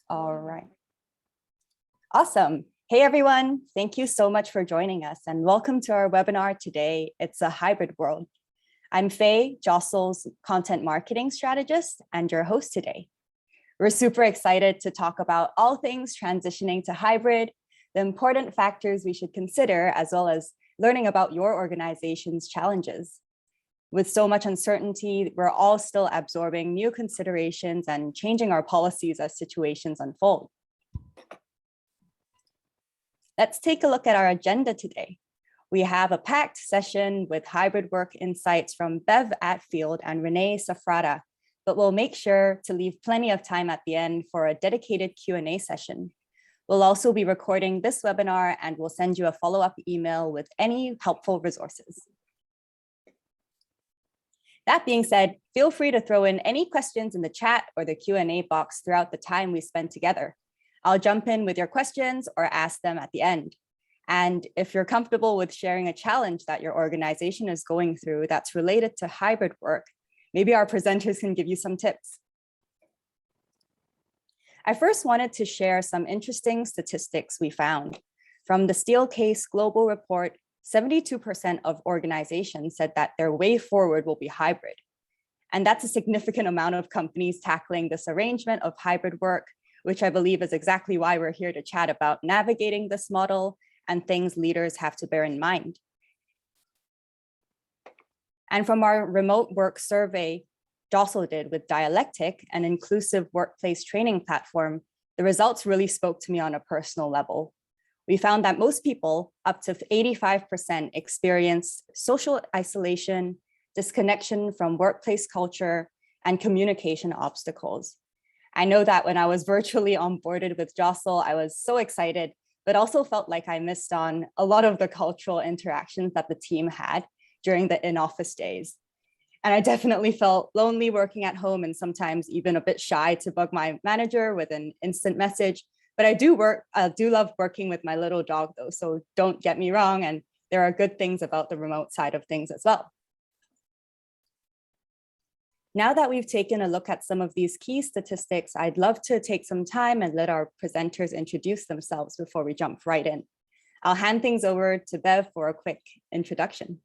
All right. Awesome. Hey, everyone. Thank you so much for joining us and welcome to our webinar today. It's a hybrid world. I'm Faye, Jostle's content marketing strategist and your host today. We're super excited to talk about all things transitioning to hybrid, the important factors we should consider, as well as learning about your organization's challenges. With so much uncertainty, we're all still absorbing new considerations and changing our policies as situations unfold. Let's take a look at our agenda today. We have a packed session with hybrid work insights from Bev Atfield and Renee Safrada, but we'll make sure to leave plenty of time at the end for a dedicated Q&A session. We'll also be recording this webinar and we'll send you a follow-up email with any helpful resources. That being said, feel free to throw in any questions in the chat or the Q&A box throughout the time we spend together. I'll jump in with your questions or ask them at the end. And if you're comfortable with sharing a challenge that your organization is going through that's related to hybrid work, maybe our presenters can give you some tips. I first wanted to share some interesting statistics we found. From the Steelcase Global Report, 72% of organizations said that their way forward will be hybrid. And that's a significant amount of companies tackling this arrangement of hybrid work, which I believe is exactly why we're here to chat about navigating this model and things leaders have to bear in mind. And from our remote work survey Jostle did with Dialectic, an inclusive workplace training platform, the results really spoke to me on a personal level. We found that most people, up to 85%, experience social isolation, disconnection from workplace culture, and communication obstacles. I know that when I was virtually onboarded with Jostle, I was so excited, but also felt like I missed on a lot of the cultural interactions that the team had during the in-office days. And I definitely felt lonely working at home and sometimes even a bit shy to bug my manager with an instant message. But I do love working with my little dog though, so don't get me wrong. And there are good things about the remote side of things as well. Now that we've taken a look at some of these key statistics, I'd love to take some time and let our presenters introduce themselves before we jump right in. I'll hand things over to Bev for a quick introduction.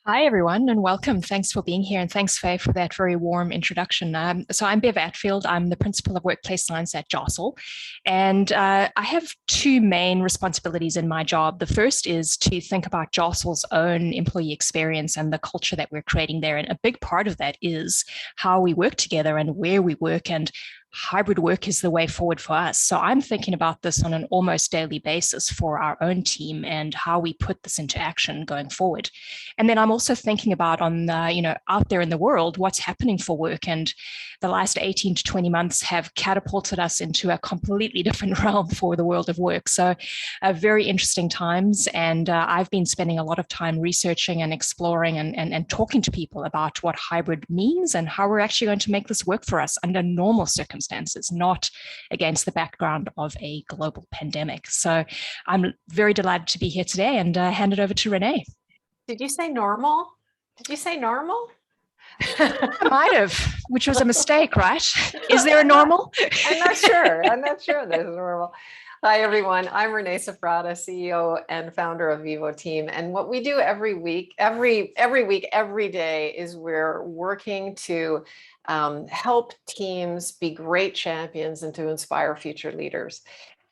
Hi, everyone, and welcome. Thanks for being here. And thanks, Faye, for that very warm introduction. So I'm Bev Atfield. I'm the Principal of Workplace Science at Jostle. And I have two main responsibilities in my job. The first is to think about Jostle's own employee experience and the culture that we're creating there. And a big part of that is how we work together and where we work, and hybrid work is the way forward for us. So I'm thinking about this on an almost daily basis for our own team and how we put this into action going forward. And then I'm also thinking about out there in the world, what's happening for work. And the last 18 to 20 months have catapulted us into a completely different realm for the world of work. So very interesting times. And I've been spending a lot of time researching and exploring and talking to people about what hybrid means and how we're actually going to make this work for us under normal circumstances, not against the background of a global pandemic. So I'm very delighted to be here today and hand it over to Renee. Did you say normal? Did you say normal? I might have, which was a mistake, right? Is there a normal? I'm not sure. I'm not sure there's a normal. Hi, everyone. I'm Renee Safrada, CEO and founder of Vivo team. And what we do every week, every day, is we're working to help teams be great champions and to inspire future leaders.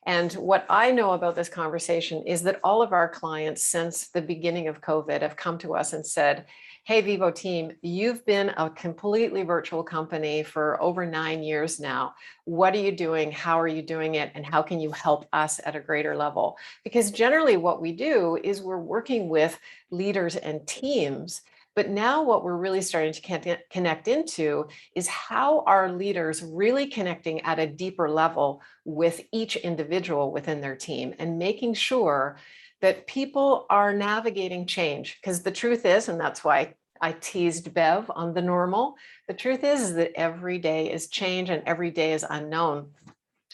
And what I know about this conversation is that all of our clients since the beginning of COVID have come to us and said, hey, Vivo team, you've been a completely virtual company for over 9 years now. What are you doing? How are you doing it? And how can you help us at a greater level? Because generally what we do is we're working with leaders and teams. But now what we're really starting to connect into is how are leaders really connecting at a deeper level with each individual within their team and making sure that people are navigating change. Because the truth is, and that's why I teased Bev on the normal, the truth is that every day is change and every day is unknown.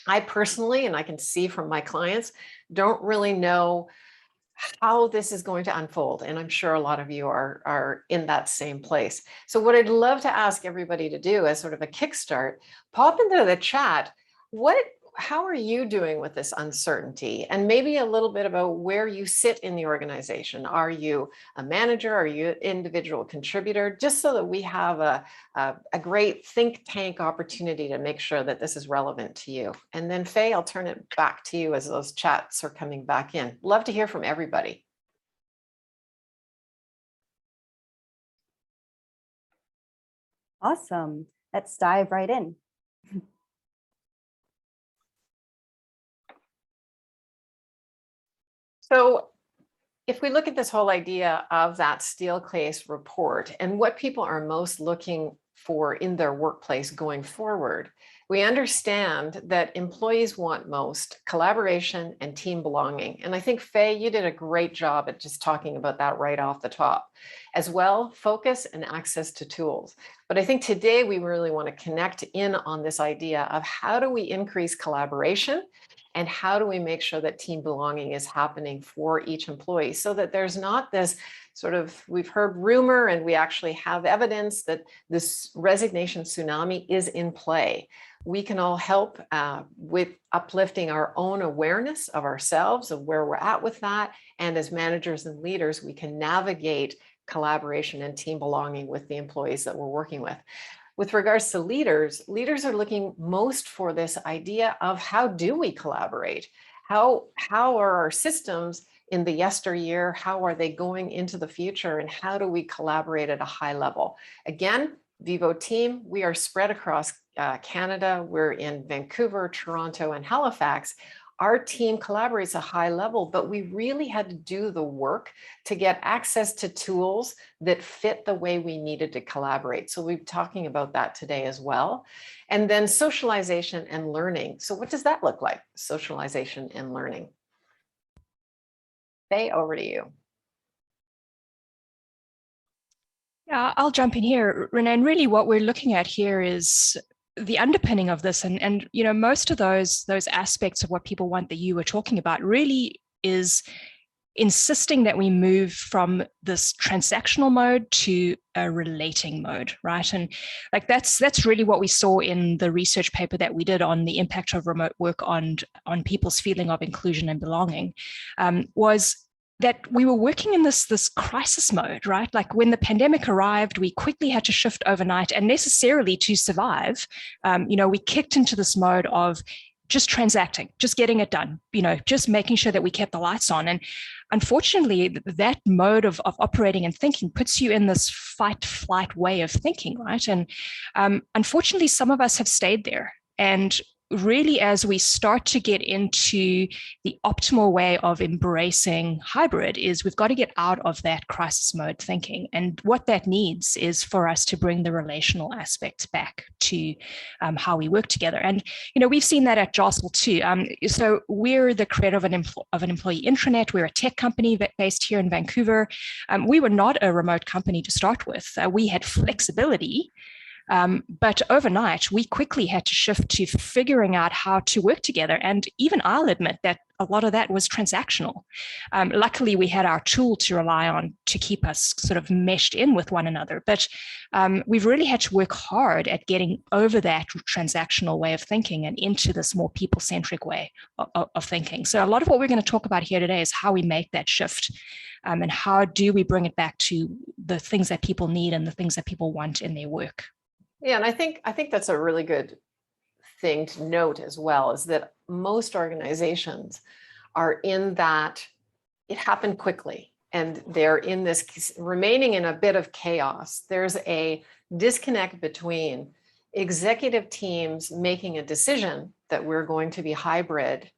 I personally, and I can see from my clients, don't really know how this is going to unfold. And I'm sure a lot of you are in that same place. So what I'd love to ask everybody to do as sort of a kickstart, pop into the chat. How are you doing with this uncertainty? And maybe a little bit about where you sit in the organization. Are you a manager? Are you an individual contributor? Just so that we have a great think tank opportunity to make sure that this is relevant to you. And then Faye, I'll turn it back to you as those chats are coming back in. Love to hear from everybody. Awesome. Let's dive right in. So if we look at this whole idea of that Steelcase report and what people are most looking for in their workplace going forward, we understand that employees want most collaboration and team belonging. And I think, Faye, you did a great job at just talking about that right off the top. As well, focus and access to tools. But I think today we really want to connect in on this idea of how do we increase collaboration and how do we make sure that team belonging is happening for each employee so that there's not this sort of, we've heard rumor and we actually have evidence that this resignation tsunami is in play. We can all help with uplifting our own awareness of ourselves, of where we're at with that. And as managers and leaders, we can navigate collaboration and team belonging with the employees that we're working with. With regards to leaders, leaders are looking most for this idea of how do we collaborate? How are our systems in the yesteryear? How are they going into the future? And how do we collaborate at a high level? Again, Vivo team, we are spread across Canada. We're in Vancouver, Toronto, and Halifax. Our team collaborates at a high level, but we really had to do the work to get access to tools that fit the way we needed to collaborate. So we're talking about that today as well. And then socialization and learning. So what does that look like? Socialization and learning. Faye, over to you. Yeah, I'll jump in here, Renee. And really what we're looking at here is the underpinning of this, and you know, most of those aspects of what people want that you were talking about really is insisting that we move from this transactional mode to a relating mode, right? And like that's really what we saw in the research paper that we did on the impact of remote work on people's feeling of inclusion and belonging, was that we were working in this crisis mode, right? Like when the pandemic arrived, we quickly had to shift overnight, and necessarily to survive, we kicked into this mode of just transacting, just getting it done, just making sure that we kept the lights on. And unfortunately, that mode of operating and thinking puts you in this fight flight way of thinking, right? And unfortunately, some of us have stayed there. And really, as we start to get into the optimal way of embracing hybrid, is we've got to get out of that crisis mode thinking. And what that needs is for us to bring the relational aspects back to how we work together. And we've seen that at Jostle too. So we're the creator of an employee intranet. We're a tech company based here in Vancouver. We were not a remote company to start with. We had flexibility. But overnight, we quickly had to shift to figuring out how to work together. And even I'll admit that a lot of that was transactional. Luckily, we had our tool to rely on to keep us sort of meshed in with one another. But we've really had to work hard at getting over that transactional way of thinking and into this more people-centric way of thinking. So a lot of what we're going to talk about here today is how we make that shift. And how do we bring it back to the things that people need and the things that people want in their work. Yeah, and I think that's a really good thing to note as well, is that most organizations are in that it happened quickly and they're in this remaining in a bit of chaos. There's a disconnect between executive teams making a decision that we're going to be hybrid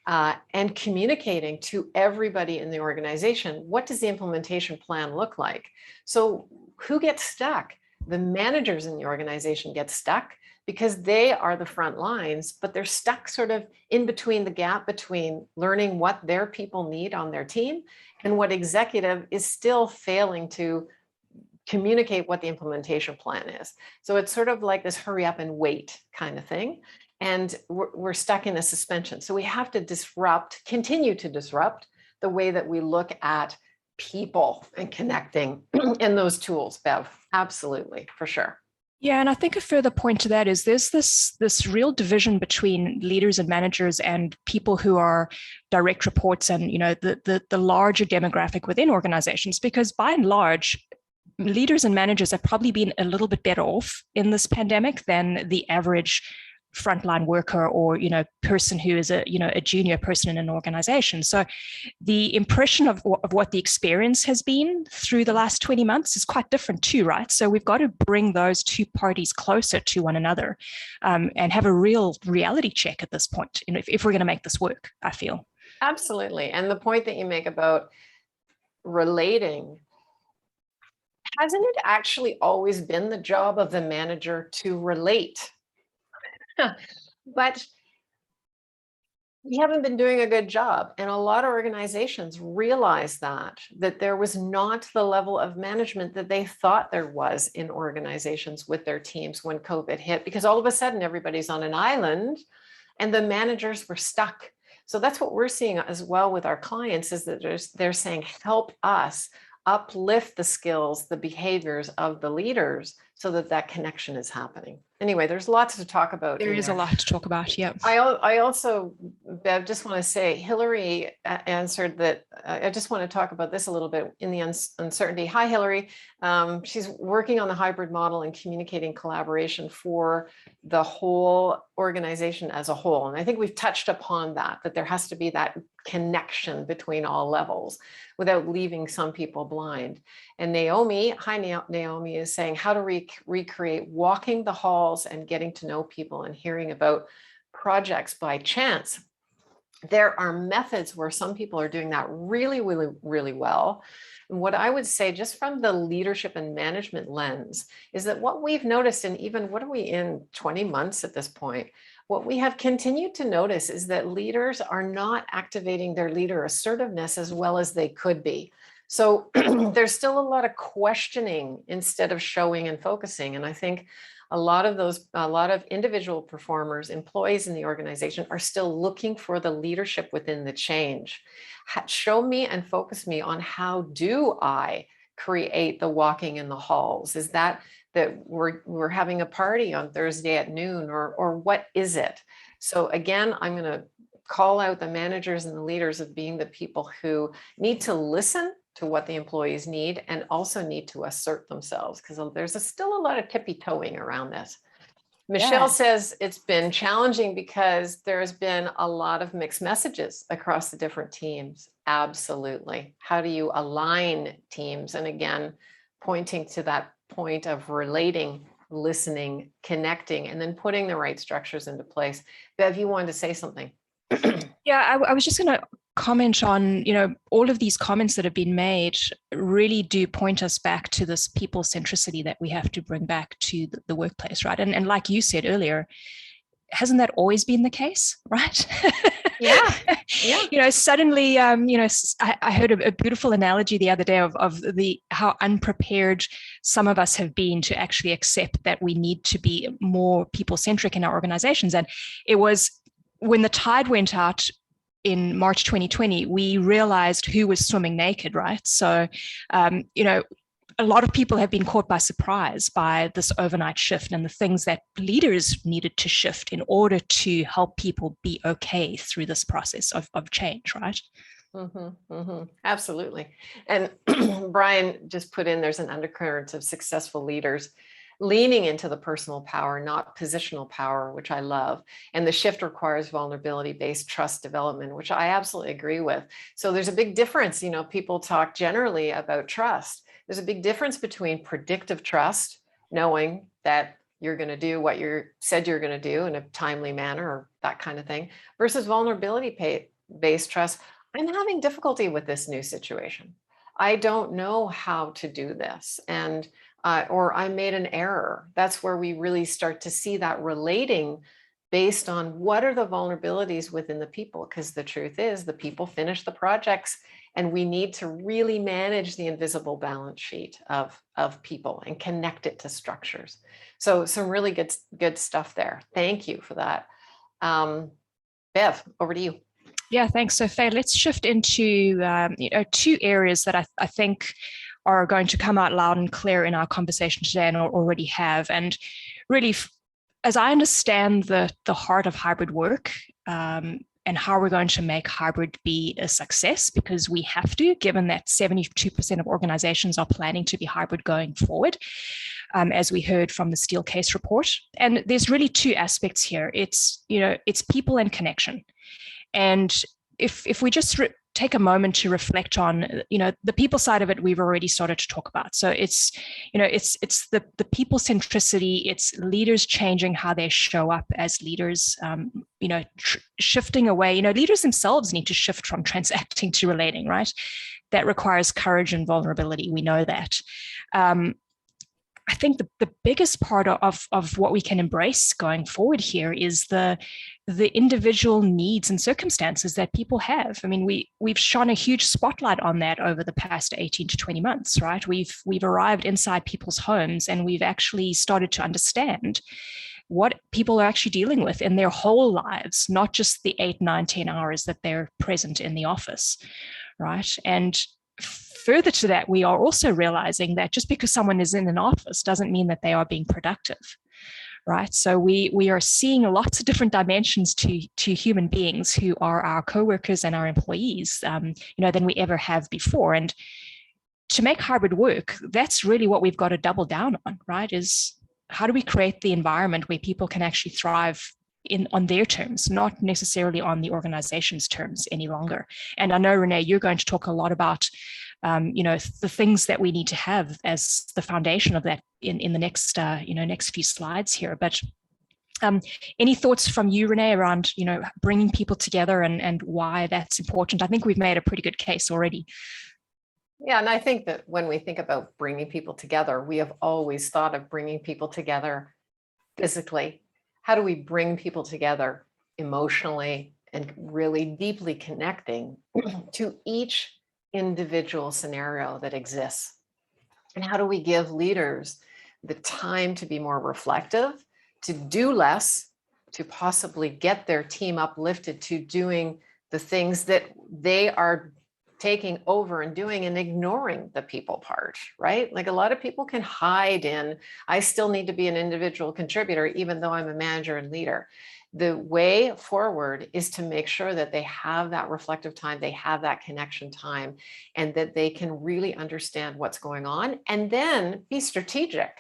and communicating to everybody in the organization. What does the implementation plan look like? So who gets stuck? The managers in the organization get stuck because they are the front lines, but they're stuck sort of in between the gap between learning what their people need on their team and what executive is still failing to communicate what the implementation plan is. So it's sort of like this hurry up and wait kind of thing. And we're stuck in a suspension. So we have to continue to disrupt the way that we look at people and connecting and those tools, Bev. Absolutely, for sure. Yeah, and I think a further point to that is there's this real division between leaders and managers and people who are direct reports and the larger demographic within organizations, because by and large, leaders and managers have probably been a little bit better off in this pandemic than the average frontline worker or person who is a junior person in an organization. So the impression of what the experience has been through the last 20 months is quite different too, right? So we've got to bring those two parties closer to one another, and have a real reality check at this point, if we're going to make this work, I feel. Absolutely. And the point that you make about relating, hasn't it actually always been the job of the manager to relate? But we haven't been doing a good job. And a lot of organizations realize that there was not the level of management that they thought there was in organizations with their teams when COVID hit, because all of a sudden everybody's on an island and the managers were stuck. So that's what we're seeing as well with our clients, is that they're saying, help us uplift the skills, the behaviors of the leaders so that connection is happening. Anyway, there's lots to talk about. There is a lot to talk about. Yeah. I also, Bev, just want to say, Hillary answered that. I just want to talk about this a little bit in the uncertainty. Hi, Hillary. She's working on the hybrid model and communicating collaboration for the whole organization as a whole. And I think we've touched upon that there has to be that connection between all levels without leaving some people blind. And Naomi, hi Naomi, is saying how to recreate walking the halls and getting to know people and hearing about projects by chance. There are methods where some people are doing that really, really, really well. And what I would say, just from the leadership and management lens, is that what we've noticed, and even what are we in 20 months at this point, what we have continued to notice is that leaders are not activating their leader assertiveness as well as they could be. So there's still a lot of questioning instead of showing and focusing. And I think a lot of individual performers, employees in the organization, are still looking for the leadership within the change. Show me and focus me on, how do I create the walking in the halls? Is that we're having a party on Thursday at noon, or what is it? So again, I'm going to call out the managers and the leaders of being the people who need to listen to what the employees need and also need to assert themselves, because there's still a lot of tippy-toeing around this. Michelle says it's been challenging because there's been a lot of mixed messages across the different teams. Absolutely. How do you align teams? And again, pointing to that point of relating, listening, connecting, and then putting the right structures into place. Bev, you wanted to say something. Yeah, I was just going to comment on, all of these comments that have been made really do point us back to this people centricity that we have to bring back to the workplace, right? And like you said earlier, hasn't that always been the case, right? Yeah. Suddenly, I heard a beautiful analogy the other day of how unprepared some of us have been to actually accept that we need to be more people-centric in our organizations. And it was when the tide went out in March 2020, we realized who was swimming naked, right? So, a lot of people have been caught by surprise by this overnight shift and the things that leaders needed to shift in order to help people be okay through this process of change, right? Absolutely. And Brian just put in, there's an undercurrent of successful leaders leaning into the personal power, not positional power, which I love. And the shift requires vulnerability-based trust development, which I absolutely agree with. So there's a big difference. People talk generally about trust. There's a big difference between predictive trust, knowing that you're going to do what you said you're going to do in a timely manner, or that kind of thing, versus vulnerability-based trust. I'm having difficulty with this new situation. I don't know how to do this. And or I made an error. That's where we really start to see that relating based on what are the vulnerabilities within the people, because the truth is the people finish the projects, and we need to really manage the invisible balance sheet of people and connect it to structures. So some really good stuff there. Thank you for that. Bev, over to you. Yeah, thanks. So Faye, let's shift into two areas that I think are going to come out loud and clear in our conversation today and already have. And really, as I understand the heart of hybrid work, and how we're going to make hybrid be a success, because we have to, given that 72% of organizations are planning to be hybrid going forward, as we heard from the Steel Case report. And there's really two aspects here. It's people and connection. And if we just take a moment to reflect on, the people side of it, we've already started to talk about. So it's the people centricity, it's leaders changing how they show up as leaders, shifting away, leaders themselves need to shift from transacting to relating, right? That requires courage and vulnerability. We know that. I think the biggest part of what we can embrace going forward here is the individual needs and circumstances that people have. I mean, we've shone a huge spotlight on that over the past 18 to 20 months, right? We've arrived inside people's homes, and we've actually started to understand what people are actually dealing with in their whole lives, not just the 8, 9, 10 hours that they're present in the office, right? And further to that, we are also realizing that just because someone is in an office doesn't mean that they are being productive, right? So we are seeing lots of different dimensions to human beings who are our coworkers and our employees, than we ever have before. And to make hybrid work, that's really what we've got to double down on, right? Is how do we create the environment where people can actually thrive on their terms, not necessarily on the organization's terms any longer. And I know, Renee, you're going to talk a lot about, the things that we need to have as the foundation of that in the next few slides here. But any thoughts from you, Renee, around, bringing people together and why that's important? I think we've made a pretty good case already. Yeah, and I think that when we think about bringing people together, we have always thought of bringing people together physically. How do we bring people together emotionally and really deeply connecting to each individual scenario that exists? And how do we give leaders the time to be more reflective, to do less, to possibly get their team uplifted to doing the things that they are taking over and doing and ignoring the people part, right? Like a lot of people can hide in, I still need to be an individual contributor, even though I'm a manager and leader. The way forward is to make sure that they have that reflective time, they have that connection time, and that they can really understand what's going on and then be strategic.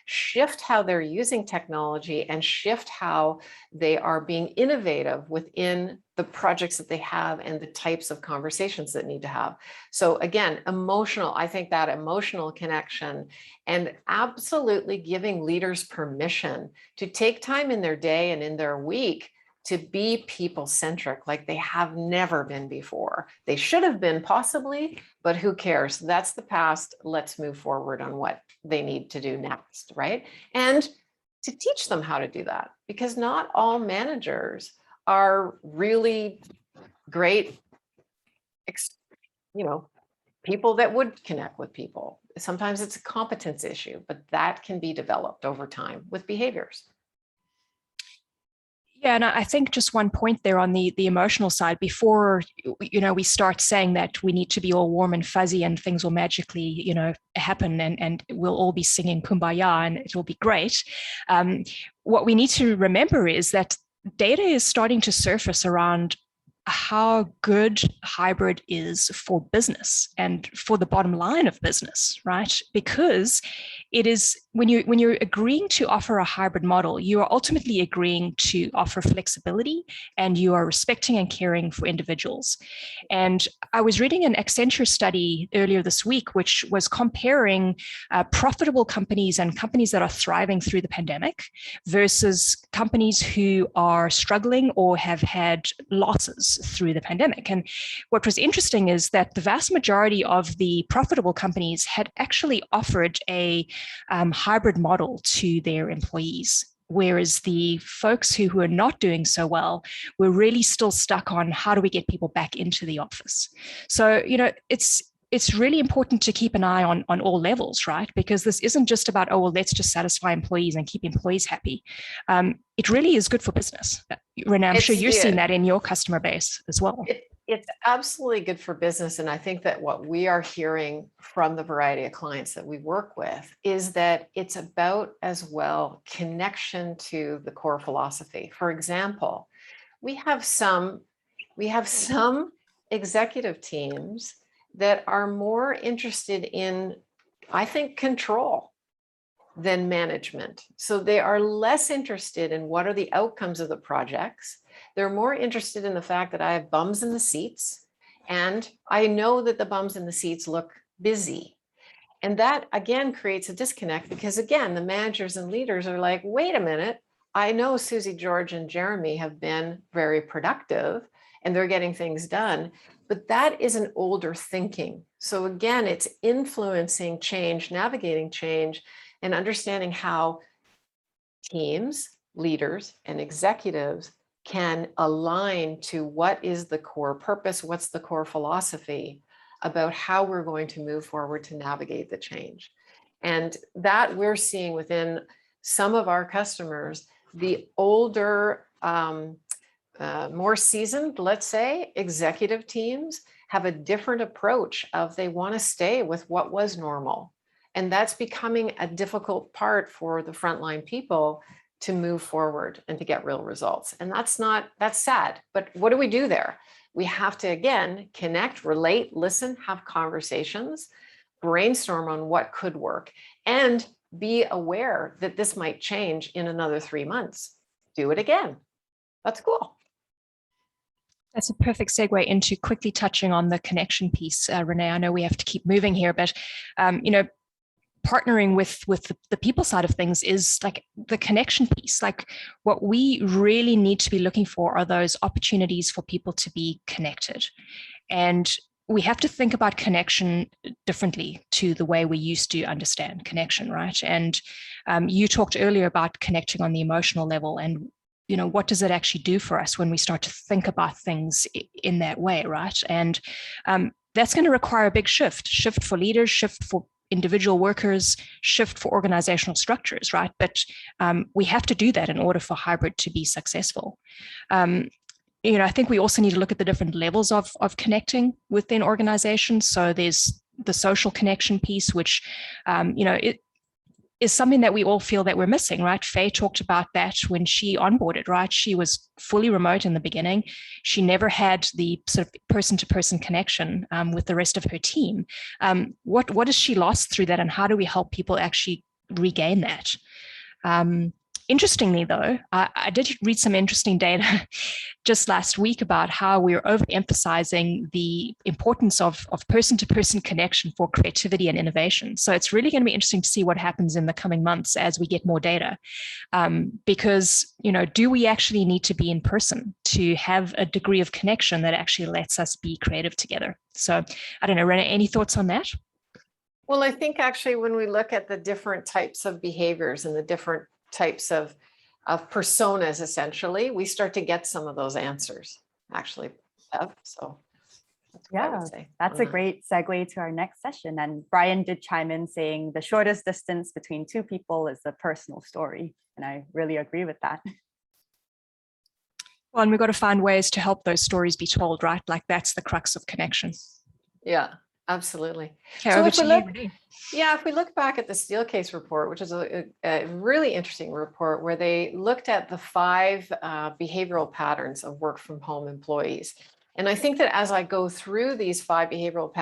Shift how they're using technology and shift how they are being innovative within the projects that they have and the types of conversations that need to have. So again, I think that emotional connection and absolutely giving leaders permission to take time in their day and in their week to be people-centric like they have never been before. They should have been possibly, but who cares? That's the past. Let's move forward on what they need to do next, right? And to teach them how to do that, because not all managers are really great, people that would connect with people. Sometimes it's a competence issue, but that can be developed over time with behaviors. Yeah, and I think just one point there on the emotional side, before we start saying that we need to be all warm and fuzzy and things will magically happen and we'll all be singing Kumbaya and it'll be great. What we need to remember is that data is starting to surface around how good hybrid is for business and for the bottom line of business, right? Because it is when you're agreeing to offer a hybrid model, you are ultimately agreeing to offer flexibility and you are respecting and caring for individuals. And I was reading an Accenture study earlier this week, which was comparing profitable companies and companies that are thriving through the pandemic versus companies who are struggling or have had losses through the pandemic. And what was interesting is that the vast majority of the profitable companies had actually offered a hybrid model to their employees, whereas the folks who are not doing so well were really still stuck on how do we get people back into the office. So, it's really important to keep an eye on all levels, right? Because this isn't just about, let's just satisfy employees and keep employees happy. It really is good for business. Renee, I'm sure you've seen that in your customer base as well. it's absolutely good for business. And I think that what we are hearing from the variety of clients that we work with is that it's about as well connection to the core philosophy. For example, we have some executive teams that are more interested in, I think, control than management. So they are less interested in what are the outcomes of the projects. They're more interested in the fact that I have bums in the seats, and I know that the bums in the seats look busy. And that again creates a disconnect, because again, the managers and leaders are like, wait a minute, I know Susie, George, and Jeremy have been very productive and they're getting things done, but that is an older thinking. So again, it's influencing change, navigating change, and understanding how teams, leaders, and executives can align to what is the core purpose, what's the core philosophy about how we're going to move forward to navigate the change. And that we're seeing within some of our customers, the older, more seasoned, let's say, executive teams have a different approach of they want to stay with what was normal. And that's becoming a difficult part for the frontline people to move forward and to get real results. And that's sad. But what do we do there? We have to, again, connect, relate, listen, have conversations, brainstorm on what could work, and be aware that this might change in another 3 months. Do it again. That's cool. That's a perfect segue into quickly touching on the connection piece. Renee, I know we have to keep moving here, but partnering with the people side of things is like the connection piece. Like what we really need to be looking for are those opportunities for people to be connected. And we have to think about connection differently to the way we used to understand connection, right? And you talked earlier about connecting on the emotional level, and what does it actually do for us when we start to think about things in that way, right? And that's going to require a big shift for leaders, shift for individual workers, shift for organizational structures, right? But we have to do that in order for hybrid to be successful. I think we also need to look at the different levels of connecting within organizations. So there's the social connection piece, which, it is something that we all feel that we're missing, right? Faye talked about that when she onboarded, right? She was fully remote in the beginning. She never had the sort of person-to-person connection with the rest of her team. What has she lost through that, and how do we help people actually regain that? Interestingly, though, I did read some interesting data just last week about how we're overemphasizing the importance of person-to-person connection for creativity and innovation. So it's really going to be interesting to see what happens in the coming months as we get more data. Because, do we actually need to be in person to have a degree of connection that actually lets us be creative together? So I don't know, Rena, any thoughts on that? Well, I think actually when we look at the different types of behaviors and the different types of personas, essentially, we start to get some of those answers, actually. So that's what I would say. That's a great segue to our next session. And Brian did chime in saying the shortest distance between two people is a personal story. And I really agree with that. Well, and we've got to find ways to help those stories be told, right? Like that's the crux of connection. Yeah, absolutely. Okay, so if we look back at the Steelcase report, which is a really interesting report where they looked at the 5 behavioral patterns of work from home employees. And I think that as I go through these 5 behavioral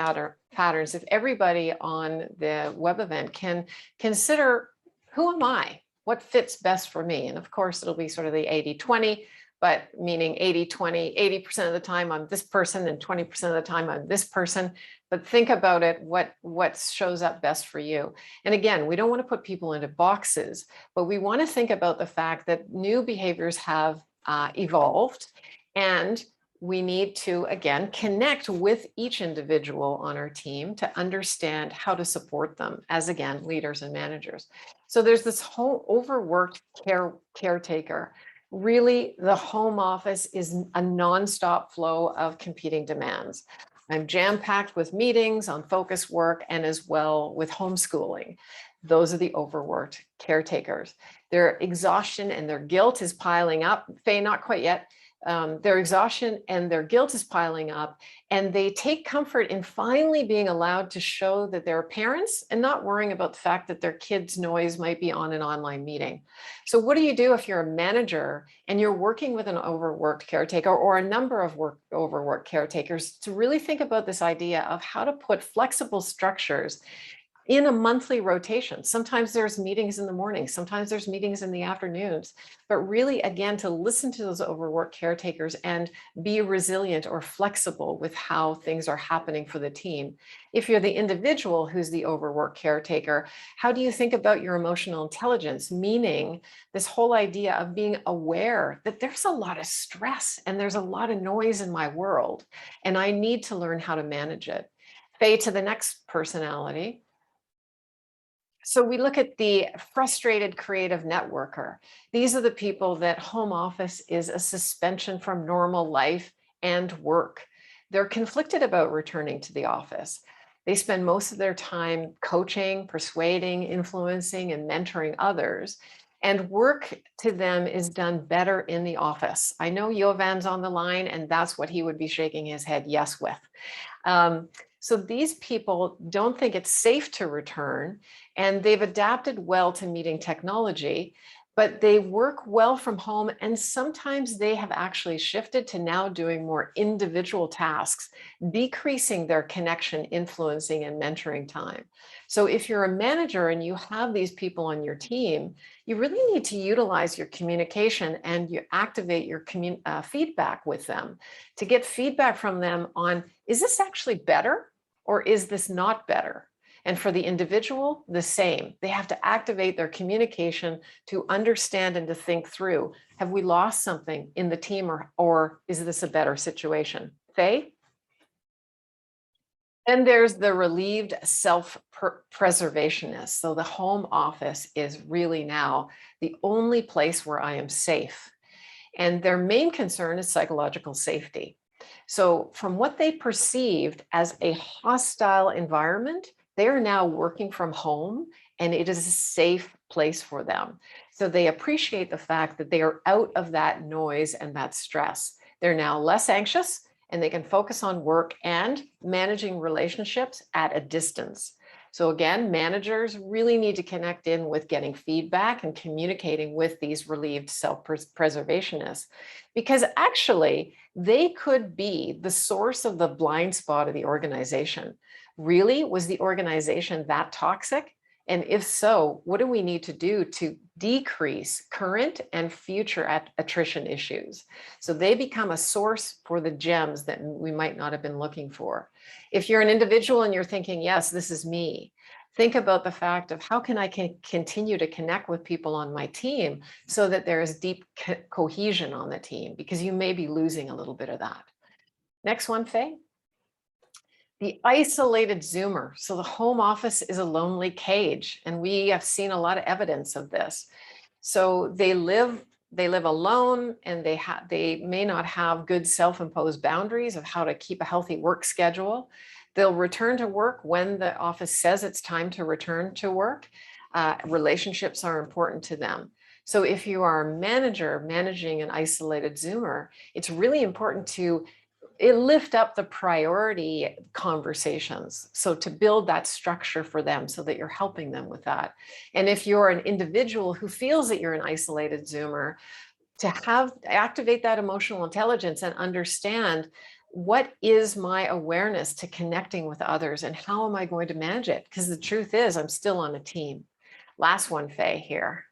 patterns, if everybody on the web event can consider, who am I? What fits best for me? And of course, it'll be sort of the 80-20, but meaning 80-20, 80% of the time I'm this person and 20% of the time I'm this person. But think about it, what shows up best for you. And again, we don't want to put people into boxes, but we want to think about the fact that new behaviors have evolved, and we need to, again, connect with each individual on our team to understand how to support them as, again, leaders and managers. So there's this whole overworked caretaker. Really, the home office is a nonstop flow of competing demands. I'm jam-packed with meetings on focus work and as well with homeschooling. Those are the overworked caretakers. Their exhaustion and their guilt is piling up. Faye, not quite yet. their exhaustion and their guilt is piling up, and they take comfort in finally being allowed to show that they're parents and not worrying about the fact that their kids' noise might be on an online meeting. So what do you do if you're a manager and you're working with an overworked caretaker or a number of overworked caretakers, to really think about this idea of how to put flexible structures in a monthly rotation? Sometimes there's meetings in the morning, sometimes there's meetings in the afternoons, but really, again, to listen to those overworked caretakers and be resilient or flexible with how things are happening for the team. If you're the individual who's the overworked caretaker, how do you think about your emotional intelligence? Meaning this whole idea of being aware that there's a lot of stress and there's a lot of noise in my world, and I need to learn how to manage it. Faye, to the next personality. So we look at the frustrated creative networker. These are the people that home office is a suspension from normal life and work. They're conflicted about returning to the office. They spend most of their time coaching, persuading, influencing, and mentoring others. And work to them is done better in the office. I know Jovan's on the line, and that's what he would be shaking his head yes with. So these people don't think it's safe to return, and they've adapted well to meeting technology, but they work well from home, and sometimes they have actually shifted to now doing more individual tasks, decreasing their connection, influencing, and mentoring time. So if you're a manager and you have these people on your team, you really need to utilize your communication and you activate your feedback with them to get feedback from them on, is this actually better or is this not better? And for the individual, the same. They have to activate their communication to understand and to think through, have we lost something in the team, or is this a better situation? Faye? And there's the relieved self-preservationist. So the home office is really now the only place where I am safe. And their main concern is psychological safety. So from what they perceived as a hostile environment, they are now working from home, and it is a safe place for them. So they appreciate the fact that they are out of that noise and that stress. They're now less anxious, and they can focus on work and managing relationships at a distance. So again, managers really need to connect in with getting feedback and communicating with these relieved self-preservationists, because actually they could be the source of the blind spot of the organization. Really, was the organization that toxic? And if so, what do we need to do to decrease current and future attrition issues? So they become a source for the gems that we might not have been looking for. If you're an individual and you're thinking, yes, this is me, think about the fact of how can I continue to connect with people on my team so that there is deep cohesion on the team, because you may be losing a little bit of that. Next one, Faye. The isolated Zoomer. So the home office is a lonely cage, and we have seen a lot of evidence of this. So they live alone, and they may not have good self-imposed boundaries of how to keep a healthy work schedule. They'll return to work when the office says it's time to return to work. Relationships are important to them. So if you are a manager managing an isolated Zoomer, it's really important to lift up the priority conversations. So to build that structure for them so that you're helping them with that. And if you're an individual who feels that you're an isolated Zoomer, to activate that emotional intelligence and understand, what is my awareness to connecting with others and how am I going to manage it? Because the truth is, I'm still on a team. Last one, Faye, here.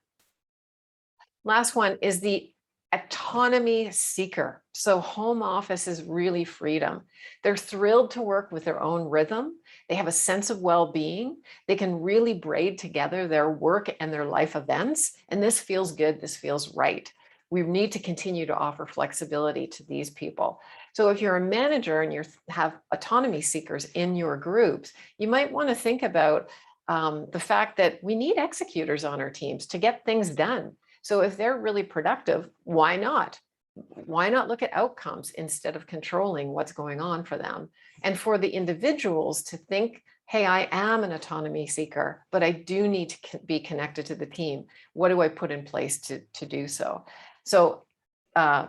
Last one is the autonomy seeker. So home office is really freedom. They're thrilled to work with their own rhythm. They have a sense of well-being. They can really braid together their work and their life events. And this feels good. This feels right. We need to continue to offer flexibility to these people. So if you're a manager and you have autonomy seekers in your groups, you might want to think about the fact that we need executors on our teams to get things done. So if they're really productive, why not? Why not look at outcomes instead of controlling what's going on for them? And for the individuals to think, hey, I am an autonomy seeker, but I do need to be connected to the team. What do I put in place to do so? So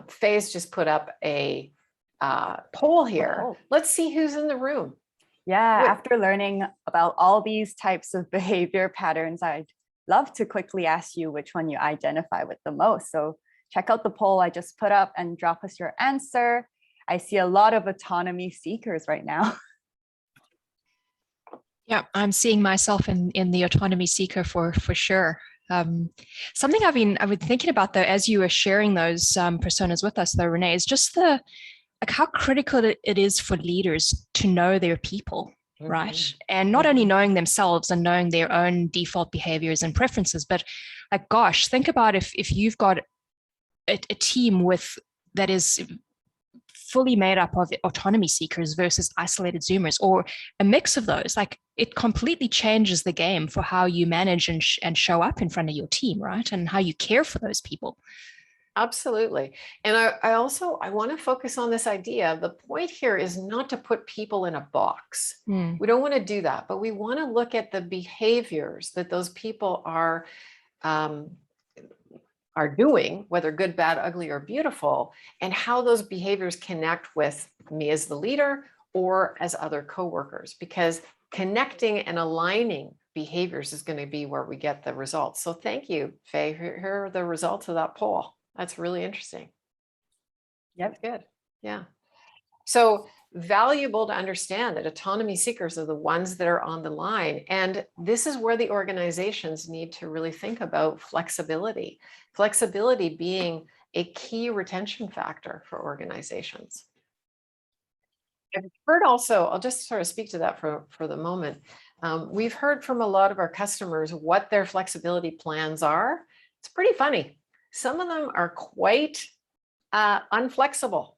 Faye's just put up a poll here. Oh. Let's see who's in the room. Yeah, What- after learning about all these types of behavior patterns, I'd love to quickly ask you which one you identify with the most. So check out the poll I just put up and drop us your answer. I see a lot of autonomy seekers right now. Yeah, I'm seeing myself in the autonomy seeker for sure. Something I've been thinking about though, as you were sharing those personas with us, though, Renee, is just like how critical it is for leaders to know their people, right? And not only knowing themselves and knowing their own default behaviors and preferences, but like, gosh, think about if you've got a team that is fully made up of autonomy seekers versus isolated Zoomers, or a mix of those. Like, it completely changes the game for how you manage and show up in front of your team, right? And how you care for those people. Absolutely. And I want to focus on this idea. The point here is not to put people in a box. We don't want to do that, but we want to look at the behaviors that those people are doing, whether good, bad, ugly, or beautiful, and how those behaviors connect with me as the leader or as other coworkers, because connecting and aligning behaviors is going to be where we get the results. So thank you, Faye. Here are the results of that poll. That's really interesting. Yep. Good. Yeah. So valuable to understand that autonomy seekers are the ones that are on the line. And this is where the organizations need to really think about flexibility. Flexibility being a key retention factor for organizations. I've heard also, I'll just sort of speak to that for the moment. We've heard from a lot of our customers what their flexibility plans are. It's pretty funny. Some of them are quite unflexible.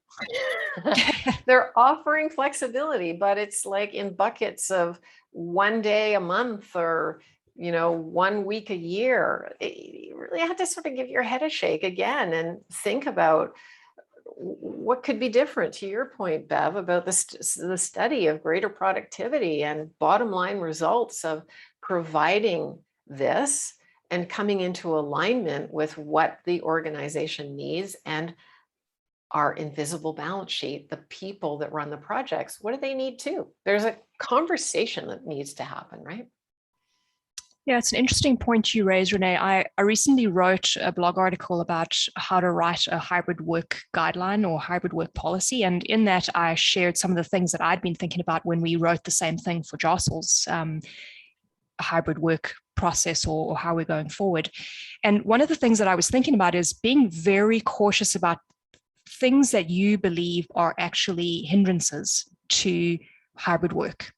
They're offering flexibility, but it's like in buckets of 1 day a month or 1 week a year. You really have to sort of give your head a shake again and think about what could be different. To your point, Bev, about the study of greater productivity and bottom line results of providing this and coming into alignment with what the organization needs and our invisible balance sheet, the people that run the projects, what do they need too? There's a conversation that needs to happen, right? Yeah, it's an interesting point you raised, Renee. I recently wrote a blog article about how to write a hybrid work guideline or hybrid work policy. And in that, I shared some of the things that I'd been thinking about when we wrote the same thing for Jostle's hybrid work process or how we're going forward. And one of the things that I was thinking about is being very cautious about things that you believe are actually hindrances to hybrid work.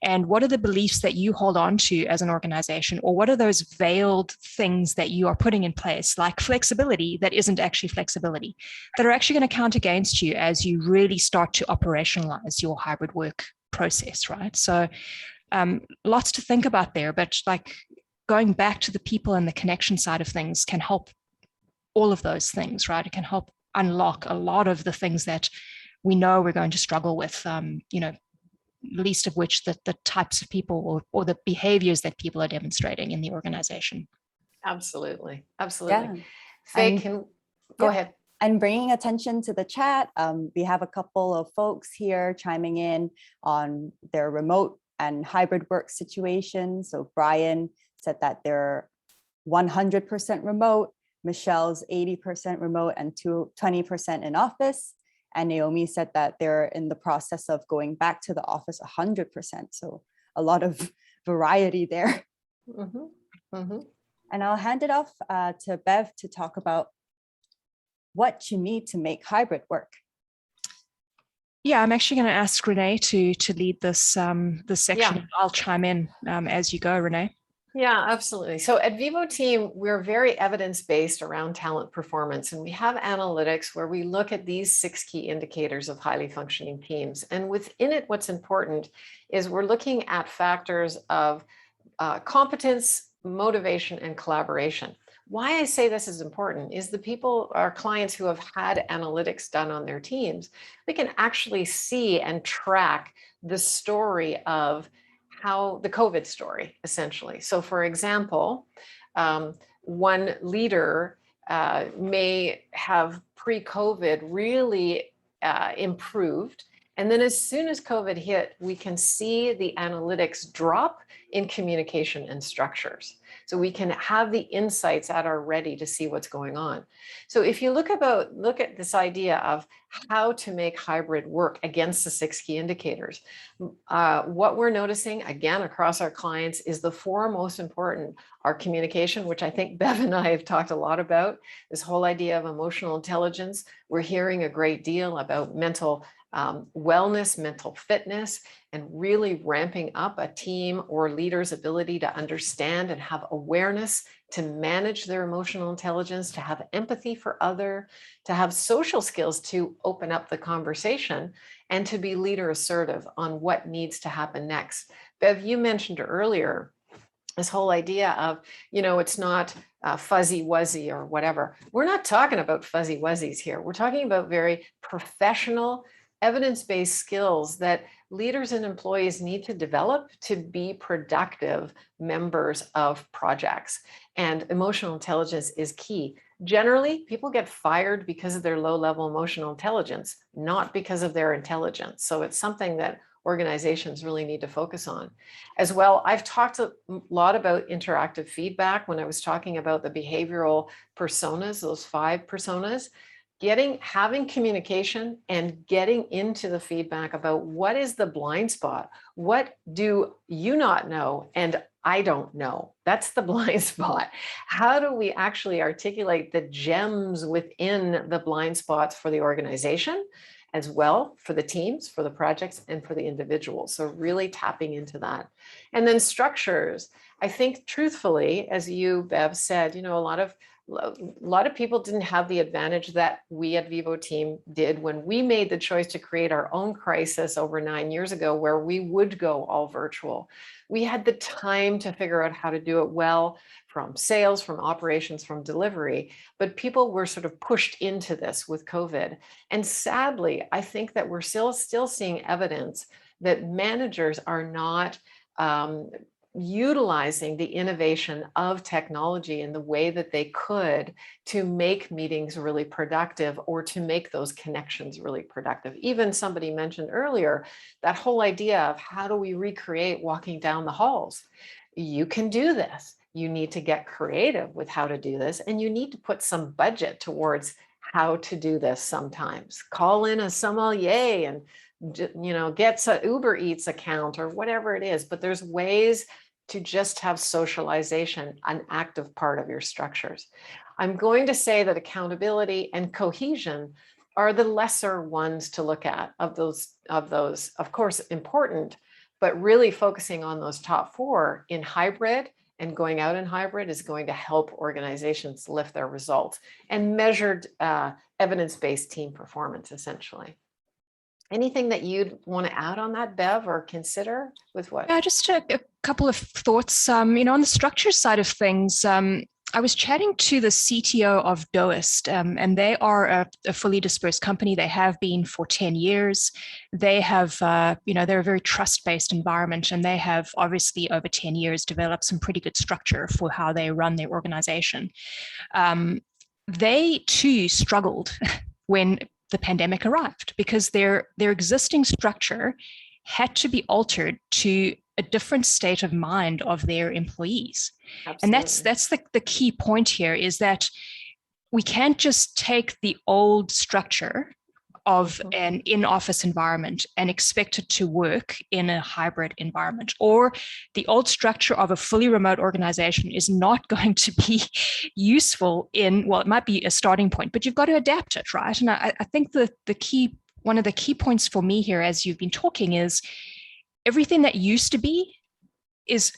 And what are the beliefs that you hold on to as an organization? Or what are those veiled things that you are putting in place, like flexibility that isn't actually flexibility, that are actually going to count against you as you really start to operationalize your hybrid work process, right? So lots to think about there, but like going back to the people and the connection side of things can help all of those things, right? It can help unlock a lot of the things that we know we're going to struggle with, least of which the types of people or the behaviors that people are demonstrating in the organization. Absolutely. Absolutely. Yeah. Faye, go ahead. And bringing attention to the chat, we have a couple of folks here chiming in on their remote and hybrid work situation. So Brian said that they're 100% remote, Michelle's 80% remote and 20% in office. And Naomi said that they're in the process of going back to the office 100%. So a lot of variety there. Mm-hmm. Mm-hmm. And I'll hand it off to Bev to talk about what you need to make hybrid work. Yeah, I'm actually going to ask Renee to lead this this section. Yeah. I'll chime in as you go, Renee. Yeah, absolutely. So at Vivo Team, we're very evidence-based around talent performance, and we have analytics where we look at these 6 key indicators of highly functioning teams. And within it, what's important is we're looking at factors of competence, motivation, and collaboration. Why I say this is important is the people, our clients who have had analytics done on their teams, we can actually see and track the story of how the COVID story, essentially. So for example, one leader may have pre-COVID really improved. And then as soon as COVID hit, we can see the analytics drop in communication and structures. So we can have the insights at our ready to see what's going on. So if you look at this idea of how to make hybrid work against the 6 key indicators, what we're noticing again across our clients is the 4 most important are communication, which I think Bev and I have talked a lot about, this whole idea of emotional intelligence. We're hearing a great deal about mental wellness, mental fitness, and really ramping up a team or leader's ability to understand and have awareness, to manage their emotional intelligence, to have empathy for other, to have social skills to open up the conversation, and to be leader assertive on what needs to happen next. Bev, you mentioned earlier this whole idea of, it's not fuzzy wuzzy or whatever. We're not talking about fuzzy wuzzies here. We're talking about very professional, evidence-based skills that leaders and employees need to develop to be productive members of projects. And emotional intelligence is key. Generally, people get fired because of their low-level emotional intelligence, not because of their intelligence. So it's something that organizations really need to focus on. As well, I've talked a lot about interactive feedback when I was talking about the behavioral personas, those 5 personas. Having communication and getting into the feedback about what is the blind spot, what do you not know and I don't know. That's the blind spot. How do we actually articulate the gems within the blind spots for the organization, as well for the teams, for the projects, and for the individuals? So really tapping into that. And then structures. I think truthfully, as you, Bev, said, a lot of people didn't have the advantage that we at Vivo team did when we made the choice to create our own crisis over 9 years ago, where we would go all virtual. We had the time to figure out how to do it well, from sales, from operations, from delivery, but people were sort of pushed into this with COVID. And sadly, I think that we're still seeing evidence that managers are not utilizing the innovation of technology in the way that they could to make meetings really productive or to make those connections really productive. Even somebody mentioned earlier, that whole idea of how do we recreate walking down the halls? You can do this. You need to get creative with how to do this, and you need to put some budget towards how to do this sometimes. Call in a sommelier and gets an Uber Eats account or whatever it is, but there's ways to just have socialization an active part of your structures. I'm going to say that accountability and cohesion are the lesser ones to look at of those, of course, important, but really focusing on those top 4 in hybrid and going out in hybrid is going to help organizations lift their results and measured evidence-based team performance, essentially. Anything that you'd want to add on that, Bev, or consider with what? Yeah, just a couple of thoughts. On the structure side of things, I was chatting to the CTO of Doist, and they are a fully dispersed company. They have been for 10 years. They have, they're a very trust-based environment, and they have obviously over 10 years developed some pretty good structure for how they run their organization. They too struggled when the pandemic arrived because their existing structure had to be altered to a different state of mind of their employees. Absolutely. And that's the key point here, is that we can't just take the old structure of an in-office environment and expect it to work in a hybrid environment, or the old structure of a fully remote organization is not going to be useful it might be a starting point, but you've got to adapt it, right? And I think one of the key points for me here, as you've been talking, is everything that used to be is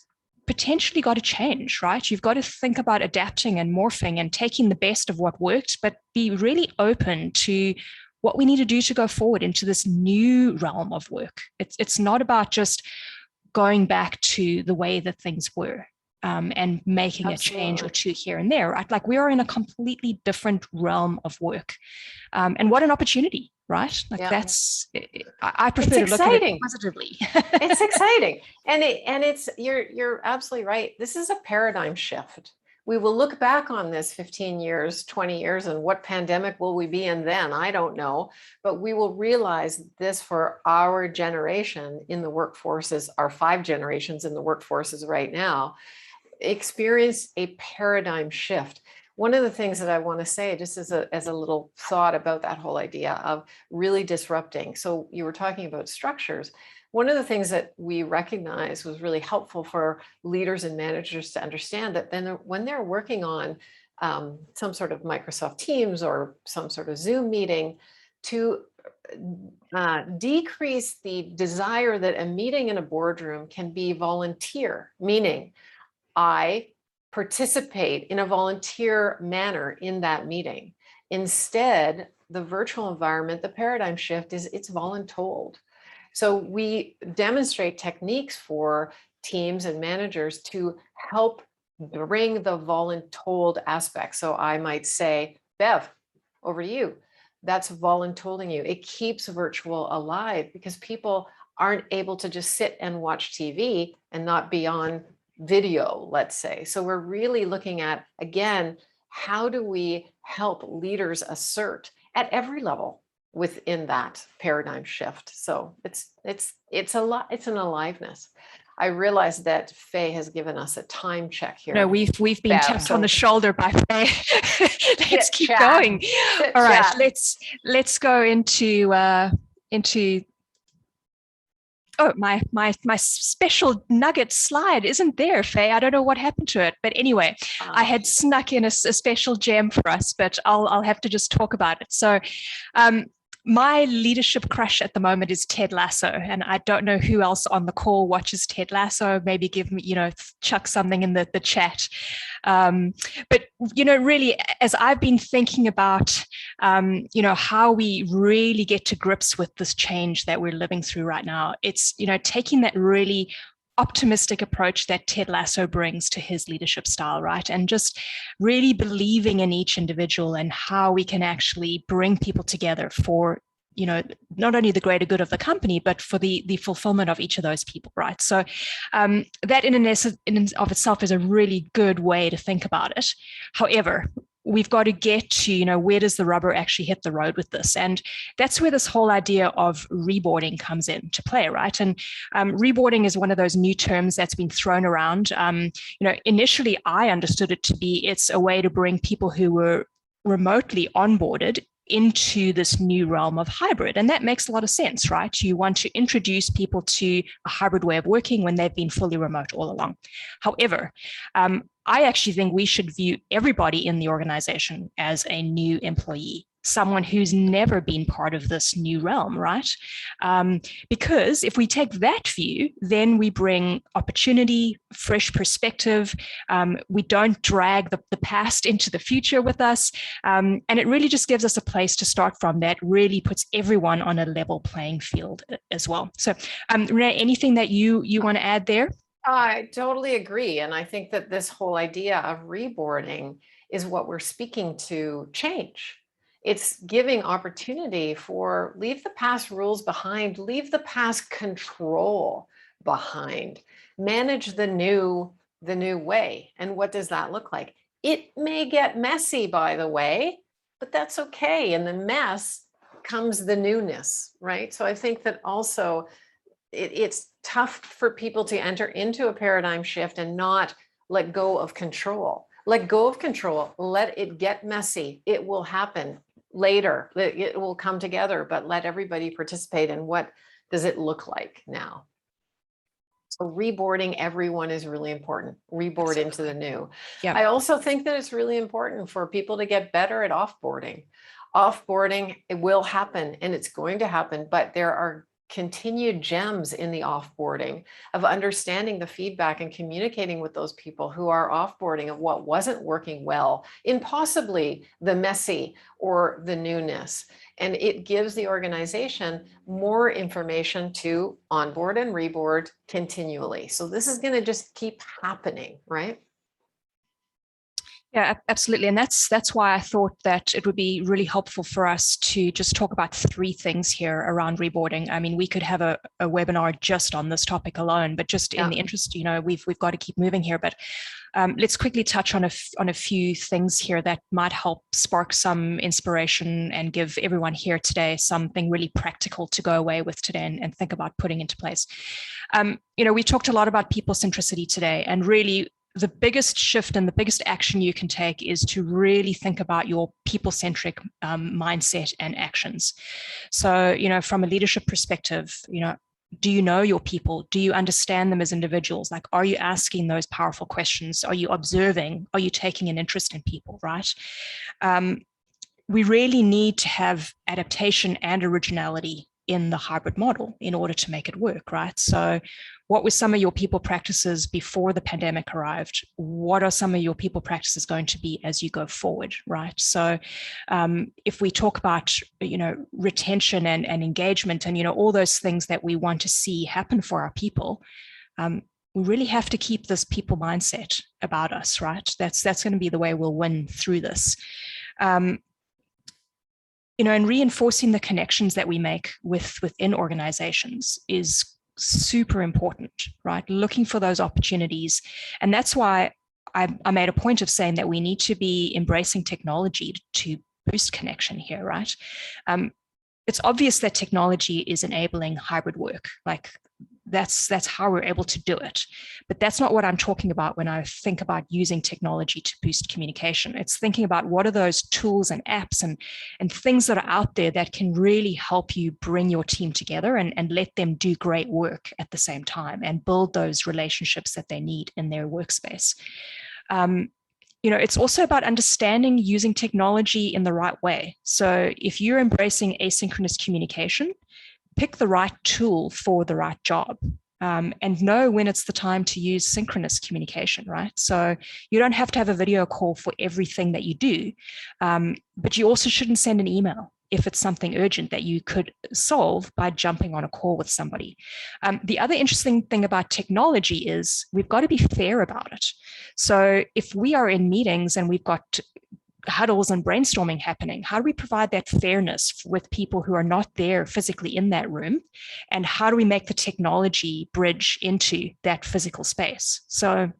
potentially got to change, right? You've got to think about adapting and morphing and taking the best of what worked, but be really open to what we need to do to go forward into this new realm of work. It's not about just going back to the way that things were and making Absolutely. A change or two here and there, right? Like we are in a completely different realm of work. And what an opportunity, right? Like I prefer to look at it positively. It's exciting. And it's, you're absolutely right. This is a paradigm shift. we will look back on this 15 years, 20 years, and what pandemic will we be in then? I don't know, but we will realize this for our generation in the workforces, our 5 generations in the workforces right now, experience a paradigm shift. One of the things that I want to say, just as a little thought about that whole idea of really disrupting. So you were talking about structures. One of the things that we recognize was really helpful for leaders and managers to understand that then when they're working on some sort of Microsoft Teams or some sort of Zoom meeting, to decrease the desire that a meeting in a boardroom can be volunteer, meaning I participate in a volunteer manner in that meeting. Instead, the virtual environment, the paradigm shift is it's voluntold. So we demonstrate techniques for teams and managers to help bring the voluntold aspect. So I might say, Bev, over to you. That's voluntolding you. It keeps virtual alive because people aren't able to just sit and watch TV and not be on video, let's say. So we're really looking at, again, how do we help leaders assert at every level within that paradigm shift? So it's a lot, it's an aliveness. I realize that Faye has given us a time check here. No, we've been Bev, tapped so on the shoulder by Faye. Let's keep chat. going. Chit All right, chat. let's go into oh, my special nugget slide isn't there, Faye. I don't know what happened to it. But anyway, I had snuck in a special gem for us, but I'll have to just talk about it. So my leadership crush at the moment is Ted Lasso, and I don't know who else on the call watches Ted Lasso. Maybe give me, chuck something in the chat. But, really, as I've been thinking about, how we really get to grips with this change that we're living through right now, it's, taking that really optimistic approach that Ted Lasso brings to his leadership style, right? And just really believing in each individual and how we can actually bring people together for, not only the greater good of the company, but for the fulfillment of each of those people, right? So that in and of itself is a really good way to think about it. However, we've got to get to, where does the rubber actually hit the road with this? And that's where this whole idea of reboarding comes into play, right? And reboarding is one of those new terms that's been thrown around. Initially I understood it to be, it's a way to bring people who were remotely onboarded into this new realm of hybrid. And that makes a lot of sense, right? You want to introduce people to a hybrid way of working when they've been fully remote all along. However, I actually think we should view everybody in the organization as a new employee, someone who's never been part of this new realm, right? Because if we take that view, then we bring opportunity, fresh perspective. We don't drag the past into the future with us. And it really just gives us a place to start from that really puts everyone on a level playing field as well. So Renee, anything that you want to add there? I totally agree. And I think that this whole idea of reboarding is what we're speaking to change. It's giving opportunity for leave the past rules behind, leave the past control behind, manage the new way. And what does that look like? It may get messy, by the way, but that's okay. In the mess comes the newness, right? So I think that also it's tough for people to enter into a paradigm shift and not let go of control. Let go of control. Let it get messy. It will happen later. It will come together, but let everybody participate in what does it look like now. So reboarding everyone is really important. Reboard into the new. Yeah. I also think that it's really important for people to get better at offboarding. Offboarding, it will happen and it's going to happen, but there are continued gems in the offboarding of understanding the feedback and communicating with those people who are offboarding of what wasn't working well in possibly the messy or the newness. And it gives the organization more information to onboard and reboard continually. So this is going to just keep happening, right? Yeah, absolutely. And that's why I thought that it would be really helpful for us to just talk about three things here around reboarding. I mean, we could have a webinar just on this topic alone, but just in the interest, we've got to keep moving here. But let's quickly touch on a few things here that might help spark some inspiration and give everyone here today something really practical to go away with today and think about putting into place. We talked a lot about people centricity today, and really the biggest shift and the biggest action you can take is to really think about your people-centric mindset and actions. So, from a leadership perspective, do you know your people? Do you understand them as individuals? Like, are you asking those powerful questions? Are you observing? Are you taking an interest in people, right? We really need to have adaptation and originality in the hybrid model in order to make it work, right? So what were some of your people practices before the pandemic arrived? What are some of your people practices going to be as you go forward, right? So if we talk about, retention and engagement and, all those things that we want to see happen for our people, we really have to keep this people mindset about us, right? That's going to be the way we'll win through this. And reinforcing the connections that we make within organizations is super important, right? Looking for those opportunities. And that's why I made a point of saying that we need to be embracing technology to boost connection here, right? It's obvious that technology is enabling hybrid work. Like, that's how we're able to do it. But that's not what I'm talking about when I think about using technology to boost communication. It's thinking about what are those tools and apps and things that are out there that can really help you bring your team together and let them do great work at the same time and build those relationships that they need in their workspace. It's also about understanding using technology in the right way. So if you're embracing asynchronous communication, pick the right tool for the right job, and know when it's the time to use synchronous communication, right? So you don't have to have a video call for everything that you do, but you also shouldn't send an email if it's something urgent that you could solve by jumping on a call with somebody. The other interesting thing about technology is we've got to be fair about it. So if we are in meetings and we've got huddles and brainstorming happening, how do we provide that fairness with people who are not there physically in that room? And how do we make the technology bridge into that physical space? So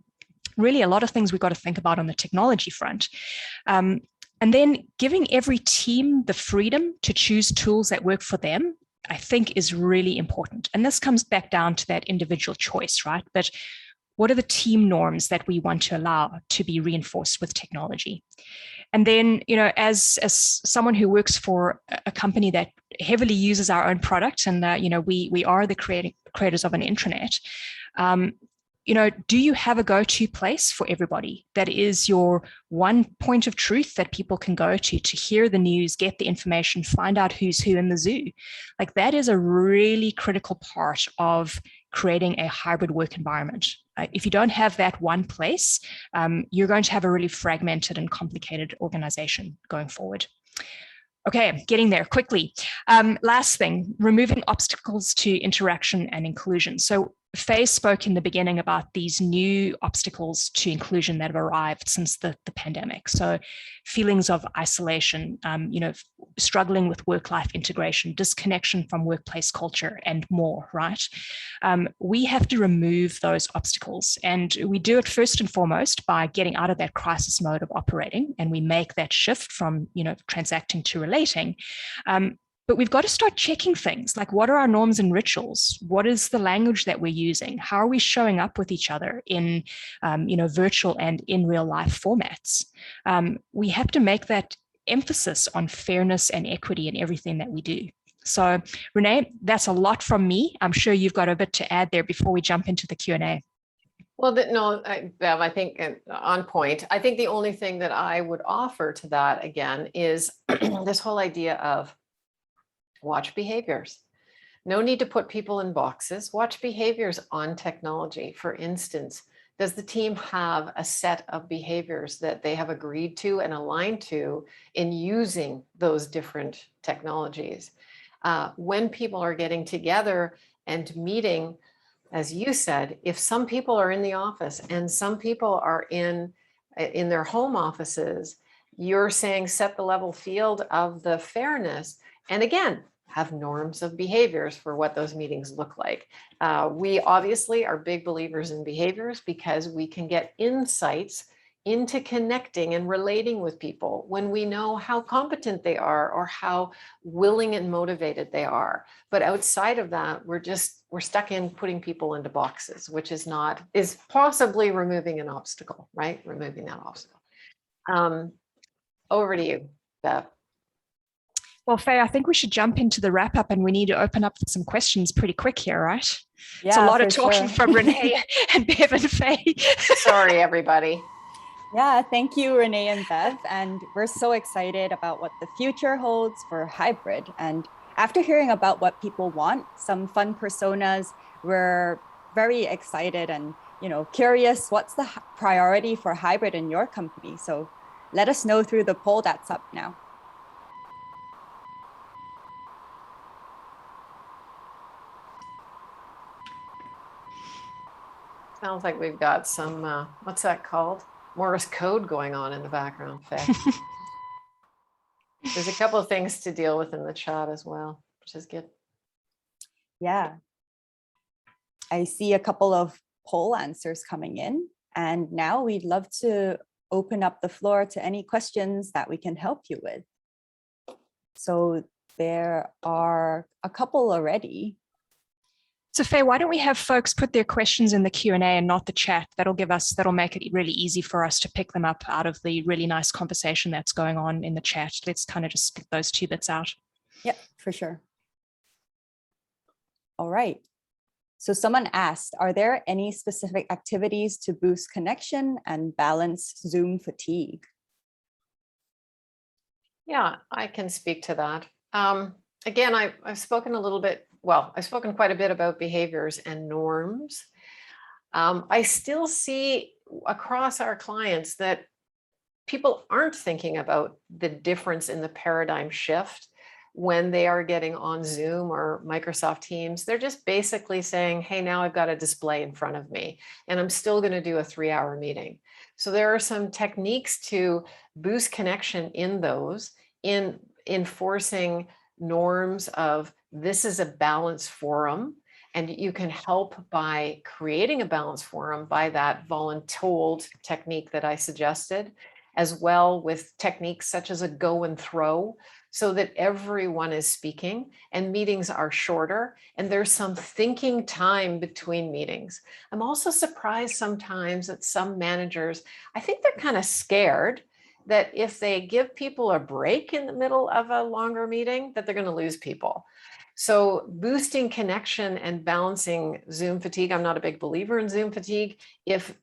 really a lot of things we've got to think about on the technology front. And then giving every team the freedom to choose tools that work for them, I think is really important. And this comes back down to that individual choice, right? But what are the team norms that we want to allow to be reinforced with technology? And then, as someone who works for a company that heavily uses our own product, and we are the creators of an intranet, do you have a go-to place for everybody that is your one point of truth that people can go to hear the news, get the information, find out who's who in the zoo? Like, that is a really critical part of creating a hybrid work environment. If you don't have that one place, you're going to have a really fragmented and complicated organization going forward. Okay, getting there quickly. Last thing, removing obstacles to interaction and inclusion. So Faye spoke in the beginning about these new obstacles to inclusion that have arrived since the pandemic. So feelings of isolation, struggling with work-life integration, disconnection from workplace culture, and more, right? We have to remove those obstacles. And we do it first and foremost by getting out of that crisis mode of operating, and we make that shift from, transacting to relating. But we've got to start checking things like, what are our norms and rituals? What is the language that we're using? How are we showing up with each other in, virtual and in real life formats? We have to make that emphasis on fairness and equity in everything that we do. So, Renee, that's a lot from me. I'm sure you've got a bit to add there before we jump into the Q&A. Well, Bev, I think on point. I think the only thing that I would offer to that again is this whole idea of watch behaviors. No need to put people in boxes. Watch behaviors on technology. For instance, does the team have a set of behaviors that they have agreed to and aligned to in using those different technologies? When people are getting together and meeting, as you said, if some people are in the office and some people are in in their home offices, you're saying set the level field of the fairness. And again, have norms of behaviors for what those meetings look like. We obviously are big believers in behaviors because we can get insights into connecting and relating with people when we know how competent they are or how willing and motivated they are. But outside of that, we're stuck in putting people into boxes, which is possibly removing an obstacle, right? Removing that obstacle. Over to you, Bev. Well, Faye, I think we should jump into the wrap up, and we need to open up some questions pretty quick here, right? Yeah, it's a lot of for talking sure. from Renee and Bev and Faye. Sorry, everybody. Yeah, thank you, Renee and Bev. And we're so excited about what the future holds for hybrid. And after hearing about what people want, some fun personas, we're very excited and curious, what's the priority for hybrid in your company? So let us know through the poll that's up now. Sounds like we've got some, what's that called? Morse code going on in the background, Faye. There's a couple of things to deal with in the chat as well, which is good. Yeah. I see a couple of poll answers coming in, and now we'd love to open up the floor to any questions that we can help you with. So there are a couple already. So Faye, why don't we have folks put their questions in the Q&A and not the chat? That'll make it really easy for us to pick them up out of the really nice conversation that's going on in the chat. Let's kind of just split those two bits out. Yeah, for sure. All right. So someone asked, are there any specific activities to boost connection and balance Zoom fatigue? Yeah, I can speak to that. Again, I've spoken I've spoken quite a bit about behaviors and norms. I still see across our clients that people aren't thinking about the difference in the paradigm shift when they are getting on Zoom or Microsoft Teams. They're just basically saying, hey, now I've got a display in front of me and I'm still going to do a 3-hour meeting. So there are some techniques to boost connection in those, in enforcing norms of this is a balanced forum, and you can help by creating a balanced forum by that voluntold technique that I suggested, as well with techniques such as a go and throw, so that everyone is speaking and meetings are shorter and there's some thinking time between meetings. I'm also surprised sometimes that some managers, I think they're kind of scared that if they give people a break in the middle of a longer meeting, that they're going to lose people. So boosting connection and balancing Zoom fatigue. I'm not a big believer in Zoom fatigue. If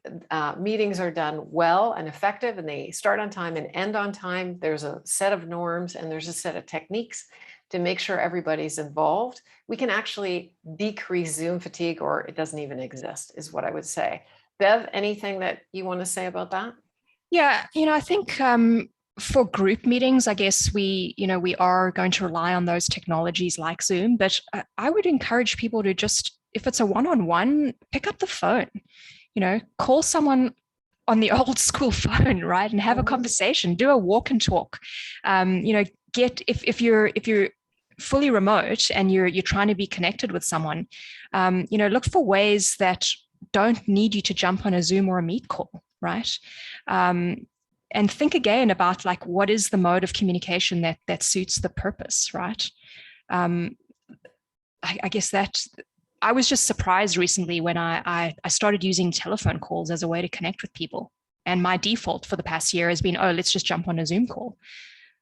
meetings are done well and effective and they start on time and end on time, there's a set of norms and there's a set of techniques to make sure everybody's involved. We can actually decrease Zoom fatigue, or it doesn't even exist, is what I would say. Bev, anything that you want to say about that? Yeah, I think for group meetings, I guess we are going to rely on those technologies like Zoom, but I would encourage people to just, if it's a one-on-one, pick up the phone, call someone on the old school phone, right? And have a conversation, do a walk and talk. If you're fully remote and you're trying to be connected with someone, look for ways that don't need you to jump on a Zoom or a Meet call, right? And think again about what is the mode of communication that suits the purpose, right? I guess that I was just surprised recently when I started using telephone calls as a way to connect with people. And my default for the past year has been, oh, let's just jump on a Zoom call.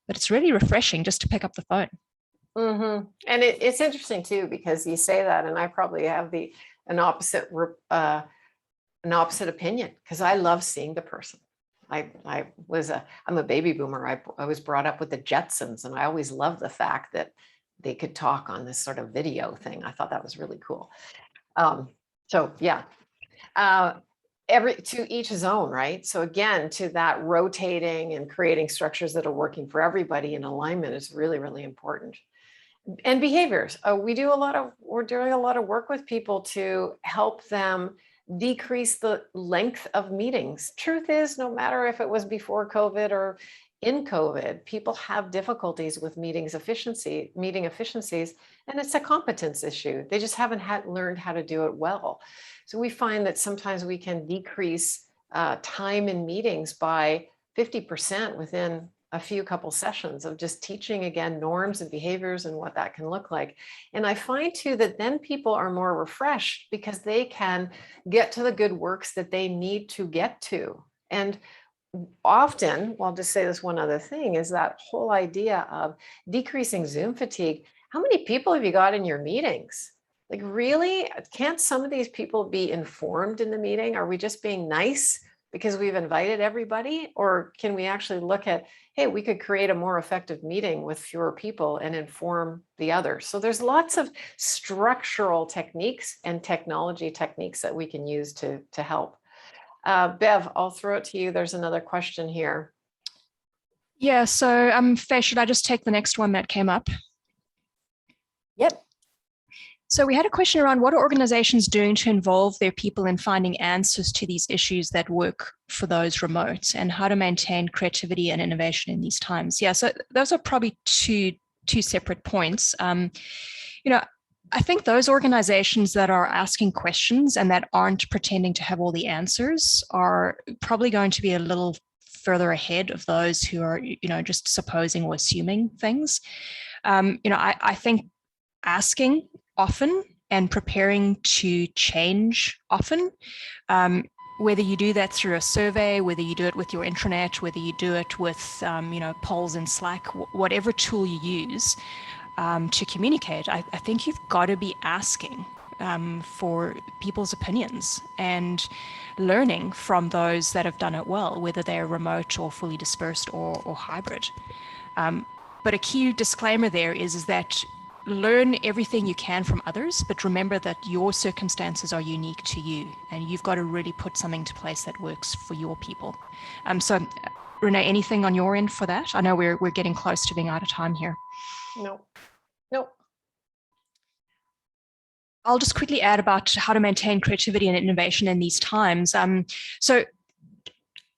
But it's really refreshing just to pick up the phone. Mm-hmm. And it's interesting too, because you say that, and I probably have an opposite opinion, because I love seeing the person. I'm a baby boomer. I was brought up with the Jetsons, and I always loved the fact that they could talk on this sort of video thing. I thought that was really cool. So yeah, to each his own, right? So again, to that rotating and creating structures that are working for everybody in alignment is really, really important. And behaviors. We're doing a lot of work with people to help them decrease the length of meetings. Truth is, no matter if it was before COVID or in COVID, people have difficulties with meeting efficiencies, and it's a competence issue. They just haven't learned how to do it well. So we find that sometimes we can decrease time in meetings by 50% within a few couple sessions of just teaching again norms and behaviors and what that can look like. And I find too that then people are more refreshed because they can get to the good works that they need to get to. And often, well, I'll just say this one other thing, is that whole idea of decreasing Zoom fatigue. How many people have you got in your meetings? Like, really? Can't some of these people be informed in the meeting? Are we just being nice because we've invited everybody? Or can we actually look at, hey, we could create a more effective meeting with fewer people and inform the others? So there's lots of structural techniques and technology techniques that we can use to help. Bev, I'll throw it to you. There's another question here. Yeah, so Faye, should I just take the next one that came up? Yep. So we had a question around what are organizations doing to involve their people in finding answers to these issues that work for those remote, and how to maintain creativity and innovation in these times. Yeah, so those are probably two separate points. I think those organizations that are asking questions and that aren't pretending to have all the answers are probably going to be a little further ahead of those who are, just supposing or assuming things. I think asking often and preparing to change often, whether you do that through a survey, whether you do it with your intranet, whether you do it with, polls in Slack, whatever tool you use, to communicate, I think you've got to be asking for people's opinions and learning from those that have done it well, whether they're remote or fully dispersed or hybrid. But a key disclaimer there is that learn everything you can from others, but remember that your circumstances are unique to you, and you've got to really put something into place that works for your people. So, Renee, anything on your end for that? I know we're getting close to being out of time here. Nope. I'll just quickly add about how to maintain creativity and innovation in these times. So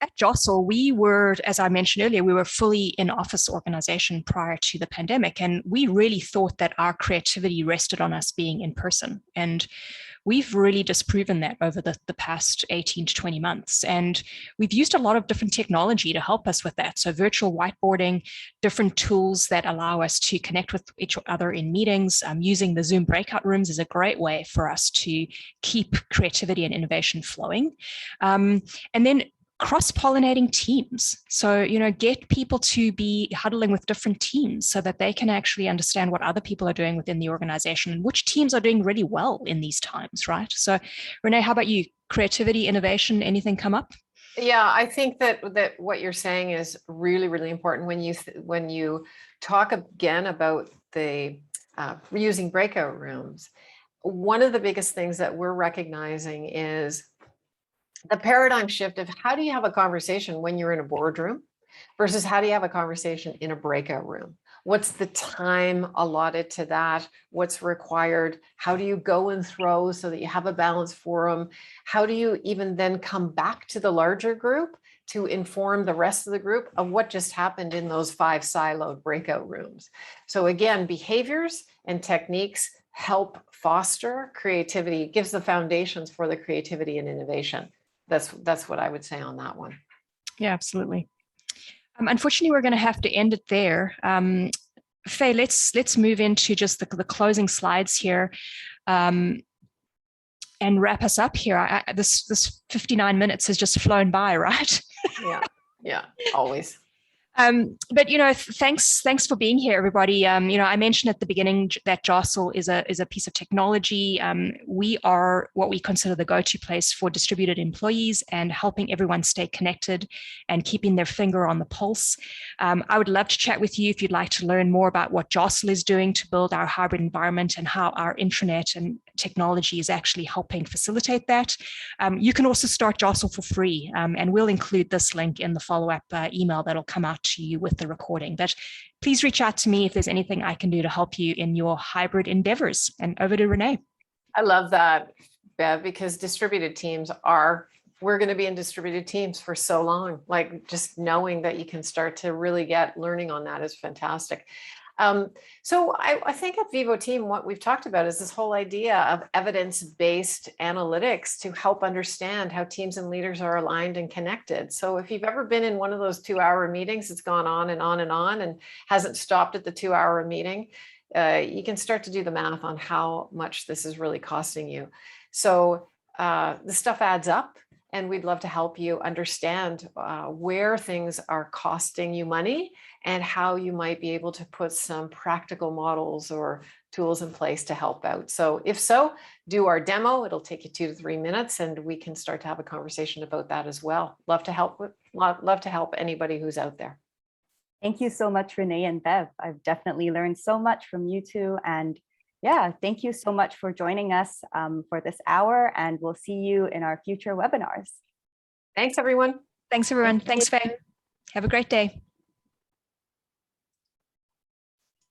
at Jostle, we were, as I mentioned earlier, we were fully in-office organization prior to the pandemic, and we really thought that our creativity rested on us being in person. And we've really disproven that over the past 18 to 20 months. And we've used a lot of different technology to help us with that. So virtual whiteboarding, different tools that allow us to connect with each other in meetings. Using the Zoom breakout rooms is a great way for us to keep creativity and innovation flowing. And then cross-pollinating teams. So, get people to be huddling with different teams so that they can actually understand what other people are doing within the organization and which teams are doing really well in these times, right? So, Renee, how about you? Creativity, innovation, anything come up? Yeah, I think that what you're saying is really, really important when you talk again about the using breakout rooms. One of the biggest things that we're recognizing is the paradigm shift of how do you have a conversation when you're in a boardroom versus how do you have a conversation in a breakout room? What's the time allotted to that? What's required? How do you go and throw so that you have a balanced forum? How do you even then come back to the larger group to inform the rest of the group of what just happened in those 5 siloed breakout rooms? So again, behaviors and techniques help foster creativity. It gives the foundations for the creativity and innovation. That's what I would say on that one. Yeah, absolutely. Unfortunately, we're going to have to end it there. Faye, let's move into just the closing slides here, and wrap us up here. This 59 minutes has just flown by, right? Yeah, always. But thanks for being here, everybody. I mentioned at the beginning that Jostle is a piece of technology. We are what we consider the go-to place for distributed employees and helping everyone stay connected and keeping their finger on the pulse. I would love to chat with you if you'd like to learn more about what Jostle is doing to build our hybrid environment and how our intranet and technology is actually helping facilitate that. You can also start Jostle for free, and we'll include this link in the follow-up email that'll come out to you with the recording. But please reach out to me if there's anything I can do to help you in your hybrid endeavors. And over to Renee. I love that. Bev, because we're going to be in distributed teams for so long. Like just knowing that you can start to really get learning on that is fantastic. So I think at Vivo Team, what we've talked about is this whole idea of evidence-based analytics to help understand how teams and leaders are aligned and connected. So if you've ever been in one of those 2-hour meetings, it's gone on and on and on and hasn't stopped at the 2-hour meeting, you can start to do the math on how much this is really costing you. So the stuff adds up. And we'd love to help you understand where things are costing you money and how you might be able to put some practical models or tools in place to help out. So if so, do our demo. It'll take you 2 to 3 minutes and we can start to have a conversation about that as well. Love to help anybody who's out there. Thank you so much, Renee and Bev. I've definitely learned so much from you two. And yeah, thank you so much for joining us for this hour, and we'll see you in our future webinars. Thanks, everyone. Thanks, everyone. Thanks, Faye. Have a great day.